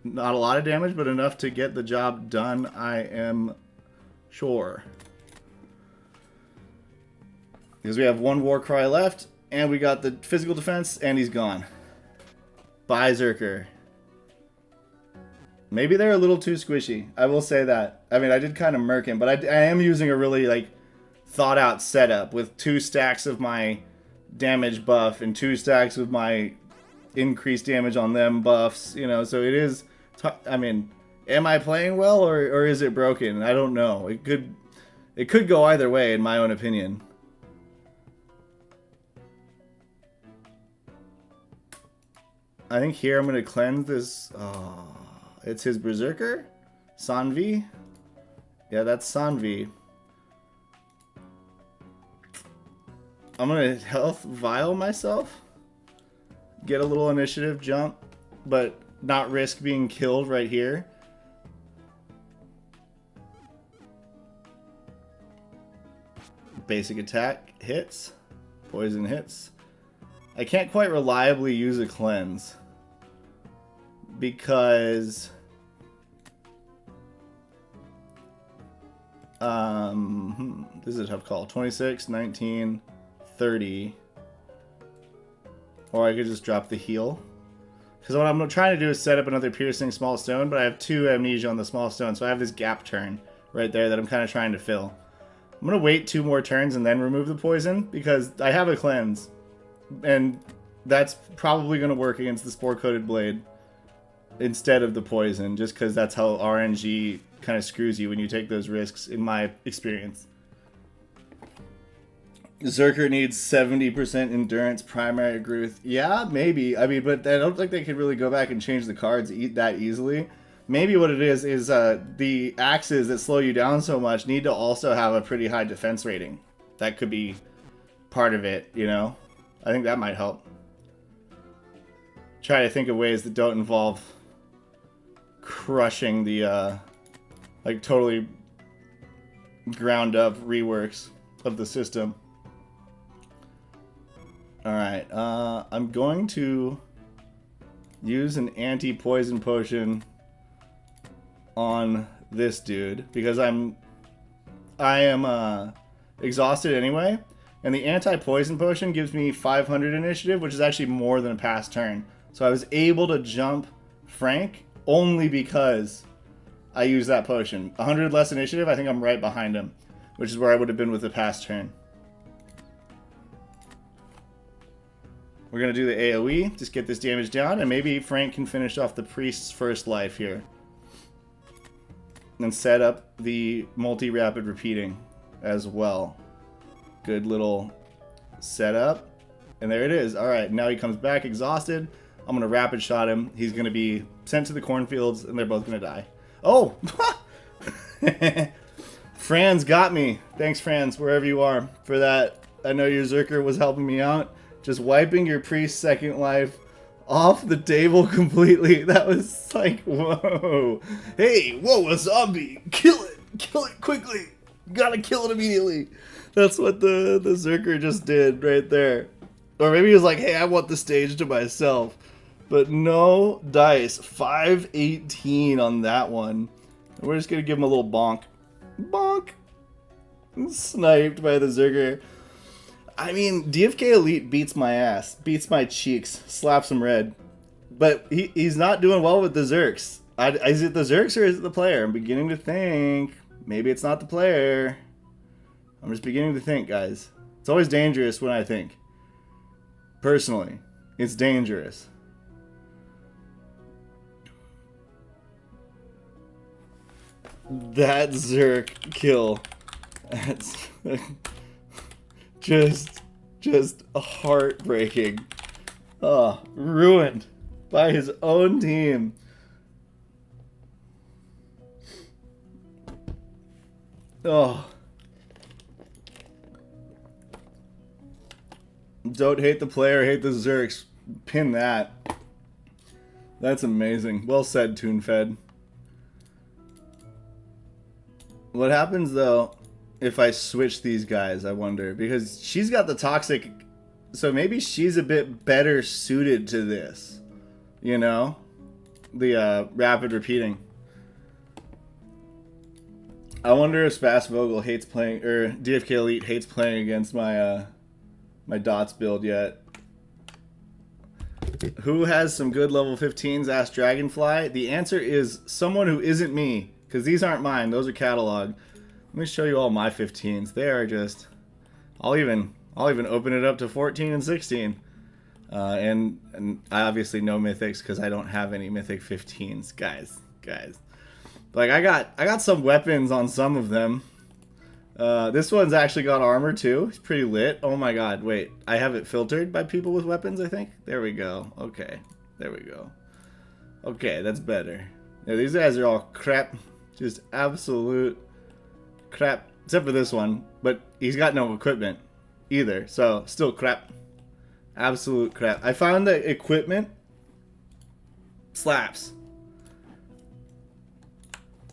Not a lot of damage, but enough to get the job done, I am sure. Because we have one War Cry left, and we got the physical defense, and he's gone. Bye, Zerker. Maybe they're a little too squishy. I will say that. I mean, I did kind of murk him, but I am using a really, like, thought-out setup with 2 stacks of my damage buff and 2 stacks of my increased damage on them buffs, you know, so it is... I mean, am I playing well, or is it broken? I don't know. It could go either way, in my own opinion. I think here I'm going to cleanse this... Oh, it's his Berserker? Sanvi? Yeah, that's Sanvi. I'm going to health vial myself. Get a little initiative jump, but not risk being killed right here. Basic attack hits. Poison hits. I can't quite reliably use a cleanse because this is a tough call. 26, 19, 30, or I could just drop the heal, because what I'm trying to do is set up another piercing small stone, but I have 2 amnesia on the small stone, so I have this gap turn right there that I'm kind of trying to fill. I'm going to wait 2 more turns and then remove the poison because I have a cleanse. And that's probably going to work against the Spore-Coated Blade instead of the poison, just because that's how RNG kind of screws you when you take those risks, in my experience. Zerker needs 70% endurance, primary, agree with. Yeah, maybe. I mean, but I don't think they could really go back and change the cards that easily. Maybe what it is the axes that slow you down so much need to also have a pretty high defense rating. That could be part of it, you know? I think that might help. Try to think of ways that don't involve crushing the, like, totally ground up reworks of the system. Alright, I'm going to use an anti-poison potion on this dude because I am exhausted anyway, and the anti-poison potion gives me 500 initiative, which is actually more than a past turn. So I was able to jump Frank only because I used that potion. 100 less initiative, I think I'm right behind him, which is where I would have been with the past turn. We're going to do the AoE, just get this damage down, and maybe Frank can finish off the priest's first life here. And set up the multi-rapid repeating as well. Good little setup. And there it is. Alright, now he comes back exhausted. I'm going to rapid shot him. He's going to be sent to the cornfields, and they're both going to die. Oh! Franz got me. Thanks, Franz, wherever you are, for that. I know your Zerker was helping me out. Just wiping your priest's second life off the table completely. That was like, whoa. Hey, whoa, a zombie. Kill it. Kill it quickly. Gotta kill it immediately. That's what the Zerker just did right there. Or maybe he was like, hey, I want the stage to myself. But no dice. 518 on that one. And we're just gonna give him a little bonk. Bonk. Sniped by the Zerker. I mean, DFK Elite beats my ass, beats my cheeks, slaps him red. But he's not doing well with the Zerks. Is it the Zerks or is it the player? I'm beginning to think maybe it's not the player. I'm just beginning to think, guys. It's always dangerous when I think. Personally, it's dangerous. That Zerk kill. That's... Just heartbreaking. Oh, ruined by his own team. Oh. Don't hate the player, hate the Zerks. Pin that. That's amazing. Well said, TuneFed. What happens, though, if I switch these guys, I wonder? Because she's got the toxic, so maybe she's a bit better suited to this. You know? The rapid repeating. I wonder if Spassvogel hates playing, or DFK Elite hates playing against my my dots build yet. Who has some good level 15s? Asked Dragonfly. The answer is someone who isn't me, because these aren't mine. Those are catalog. Let me show you all my 15s. They are just... I'll even open it up to 14 and 16. And I obviously know mythics because I don't have any mythic 15s. Guys. Like, I got some weapons on some of them. This one's actually got armor too. It's pretty lit. Oh my god, wait. I have it filtered by people with weapons, I think. There we go. Okay. There we go. Okay, that's better. Yeah, these guys are all crap. Just absolute crap. Except for this one. But he's got no equipment either. So, still crap. Absolute crap. I found that equipment slaps.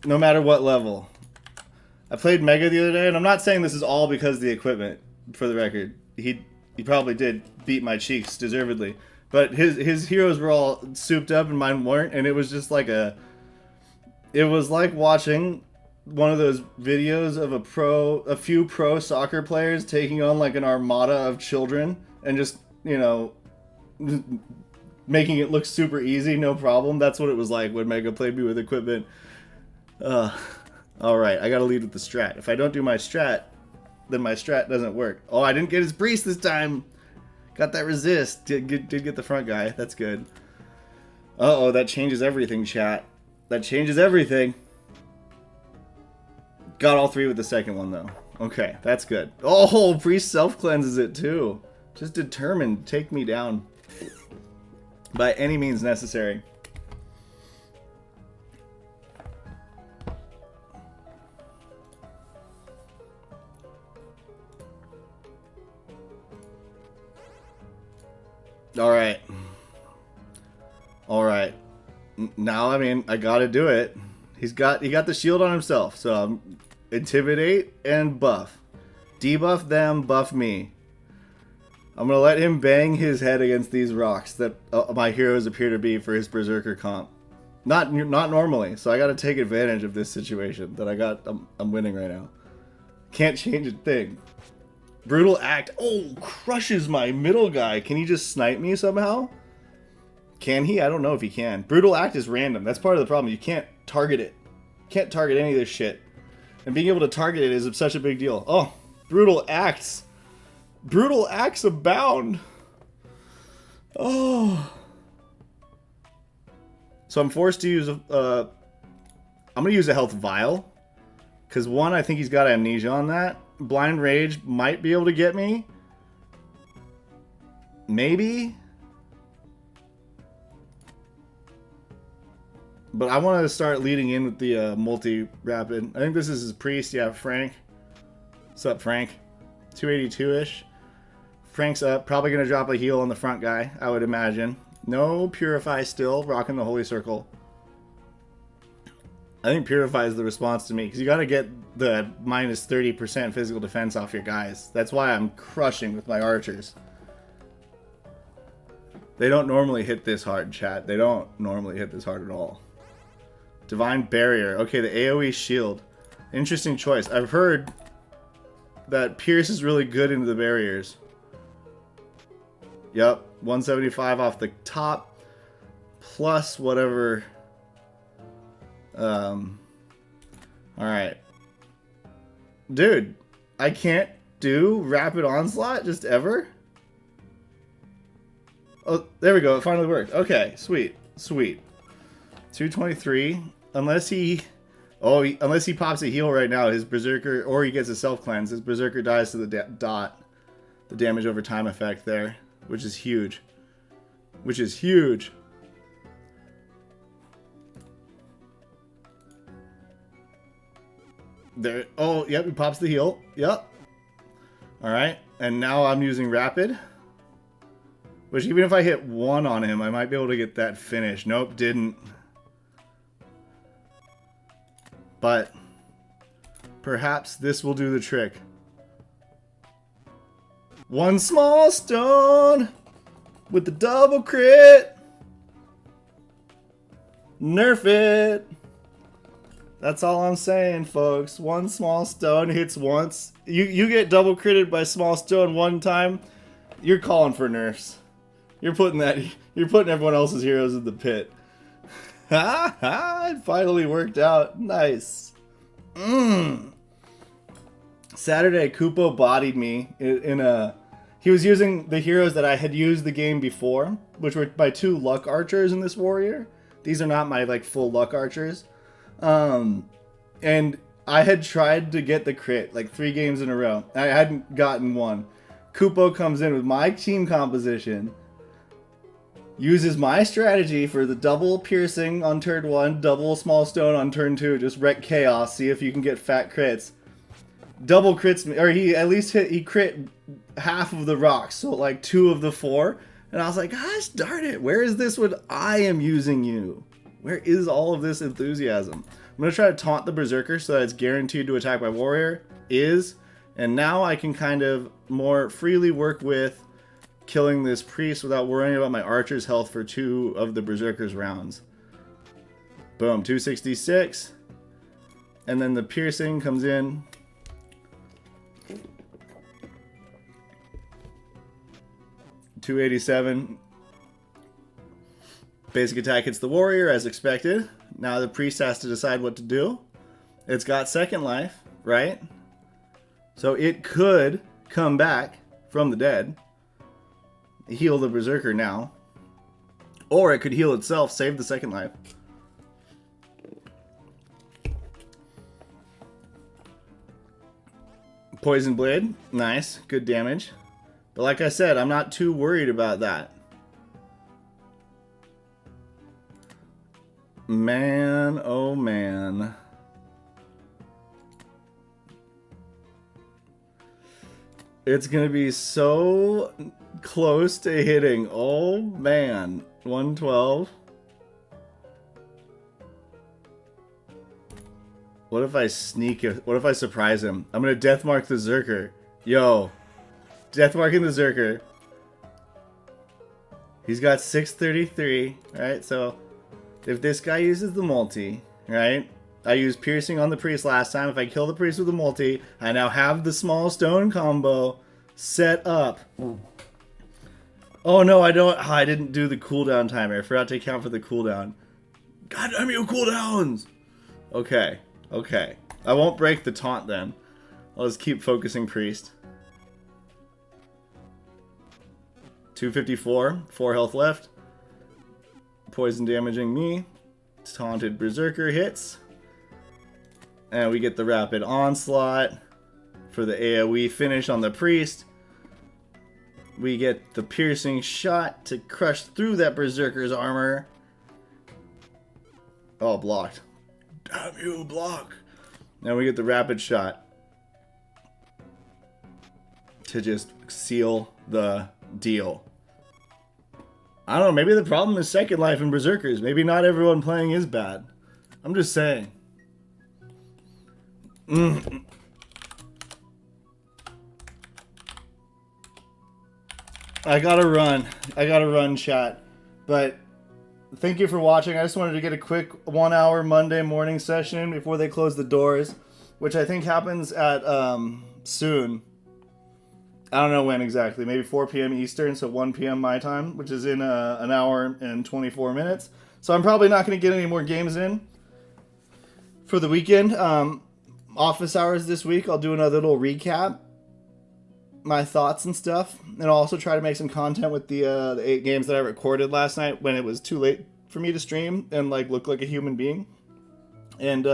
No matter what level. I played Mega the other day, and I'm not saying this is all because of the equipment, for the record. He probably did beat my cheeks, deservedly. But his heroes were all souped up and mine weren't, and it was just like a... It was like watching one of those videos of a few pro soccer players taking on like an armada of children, and just, you know, making it look super easy, no problem. That's what it was like when Mega played me with equipment. Alright, I gotta lead with the strat. If I don't do my strat, then my strat doesn't work. Oh, I didn't get his priest this time. Got that resist. Did get the front guy. That's good. Uh-oh, that changes everything, chat. That changes everything. Got all three with the second one, though. Okay, that's good. Oh, priest self-cleanses it, too. Just determined to take me down. By any means necessary. Alright. Alright. Now, I mean, I gotta do it. He got the shield on himself, so intimidate and buff. Debuff them, buff me. I'm gonna let him bang his head against these rocks that my heroes appear to be for his berserker comp. Not normally, so I gotta take advantage of this situation that I'm winning right now. Can't change a thing. Brutal Act. Oh, crushes my middle guy. Can he just snipe me somehow? Can he? I don't know if he can. Brutal Act is random. That's part of the problem. You can't target it. Can't target any of this shit. And being able to target it is such a big deal. Oh, Brutal Acts. Brutal Acts abound. Oh. So I'm forced to use I'm going to use a health vial. Because one, I think he's got amnesia on that. Blind Rage might be able to get me. Maybe. But I want to start leading in with the multi-rapid. I think this is his priest. Yeah, Frank. What's up, Frank? 282-ish. Frank's up. Probably going to drop a heal on the front guy, I would imagine. No Purify still. Rocking the Holy Circle. I think Purify is the response to me. Because you got to get the minus 30% physical defense off your guys. That's why I'm crushing with my archers. They don't normally hit this hard, chat. They don't normally hit this hard at all. Divine Barrier. Okay, the AoE shield. Interesting choice. I've heard that Pierce is really good into the barriers. Yep, 175 off the top. Plus whatever. Alright. Dude, I can't do Rapid Onslaught just ever? Oh, there we go. It finally worked. Okay, sweet. Sweet. 223. Unless he pops a heal right now, his Berserker, or he gets a self-cleanse, his Berserker dies to the dot. The damage over time effect there, which is huge. Which is huge. There. Oh, yep, he pops the heal. Yep. Alright, and now I'm using Rapid. Which, even if I hit one on him, I might be able to get that finish. Nope, didn't. But perhaps this will do the trick. One small stone with the double crit. Nerf it. That's all I'm saying, folks. One small stone hits once. You get double critted by small stone one time, you're calling for nerfs. You're putting everyone else's heroes in the pit. Ha ha! It finally worked out. Nice. Saturday, Kupo bodied me in a. He was using the heroes that I had used the game before, which were my 2 luck archers in this warrior. These are not my like full luck archers. And I had tried to get the crit like 3 games in a row. I hadn't gotten one. Kupo comes in with my team composition. Uses my strategy for the double piercing on turn 1, double small stone on turn 2, just wreck chaos, see if you can get fat crits. Double crits me, or he crit half of the rocks, so like 2 of the 4. And I was like, gosh darn it, where is this when I am using you? Where is all of this enthusiasm? I'm going to try to taunt the Berserker so that it's guaranteed to attack my warrior. And now I can kind of more freely work with killing this priest without worrying about my archer's health for 2 of the Berserker's rounds. Boom, 266. And then the piercing comes in. $287. Basic attack hits the warrior as expected. Now the priest has to decide what to do. It's got second life, right? So it could come back from the dead, heal the Berserker now. Or it could heal itself, save the second life. Poison Blade, nice, good damage. But like I said, I'm not too worried about that. Man, oh man. It's gonna be so close to hitting. Oh man. 112. What if I sneak it? What if I surprise him? I'm gonna deathmark the Zerker. Yo. Deathmarking the Zerker. He's got 633, right? So if this guy uses the multi, right? I used piercing on the priest last time. If I kill the priest with a multi, I now have the small stone combo set up. Oh no, I don't. I didn't do the cooldown timer. I forgot to account for the cooldown. God damn you, cooldowns! Okay, okay. I won't break the taunt then. I'll just keep focusing priest. 254, 4 health left. Poison damaging me. Taunted Berserker hits. And we get the rapid onslaught for the AoE finish on the priest. We get the piercing shot to crush through that Berserker's armor. Oh, blocked. Damn you, block. Now we get the rapid shot to just seal the deal. I don't know, maybe the problem is second life in Berserkers. Maybe not everyone playing is bad. I'm just saying. I gotta run, chat. But thank you for watching. I just wanted to get a quick 1 hour Monday morning session before they close the doors, which I think happens at soon. I don't know when exactly. Maybe 4 p.m. Eastern, so 1 p.m. my time, which is in an hour and 24 minutes. So I'm probably not going to get any more games in for the weekend. Office hours this week, I'll do another little recap, my thoughts and stuff, and I'll also try to make some content with the 8 games that I recorded last night when it was too late for me to stream and like look like a human being. And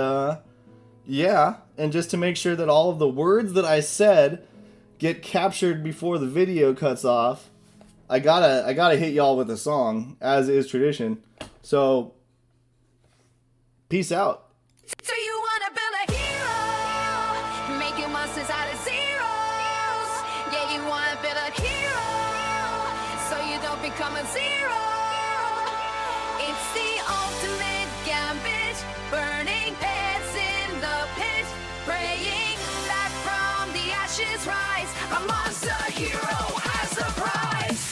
yeah, and just to make sure that all of the words that I said get captured before the video cuts off, I gotta hit y'all with a song, as is tradition. So peace out. So you wanna build a hero, making monsters out of zeros. Yeah, you wanna build a hero, so you don't become a zero. It's the ultimate gambit, burning heads in the pit, praying that from the ashes rise, a monster hero has a prize.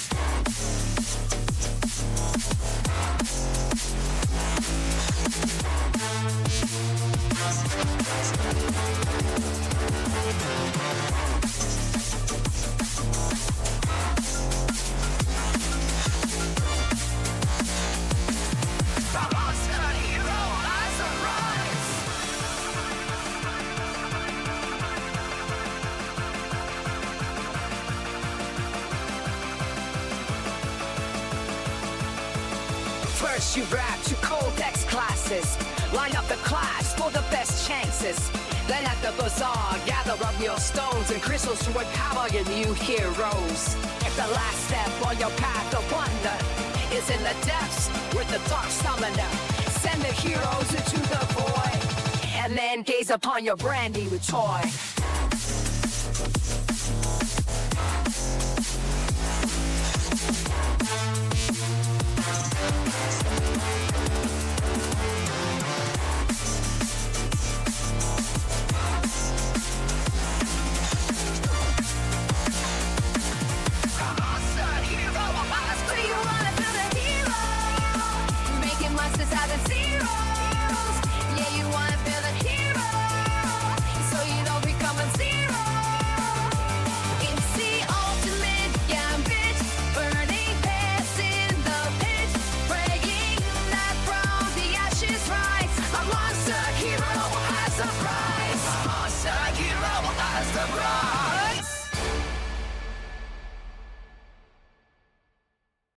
First you rap to codex classes, line up the class for the best chances. Then at the bazaar, gather up your stones and crystals to empower your new heroes. If the last step on your path of wonder is in the depths with the dark summoner, send the heroes into the void, and then gaze upon your brand new toy.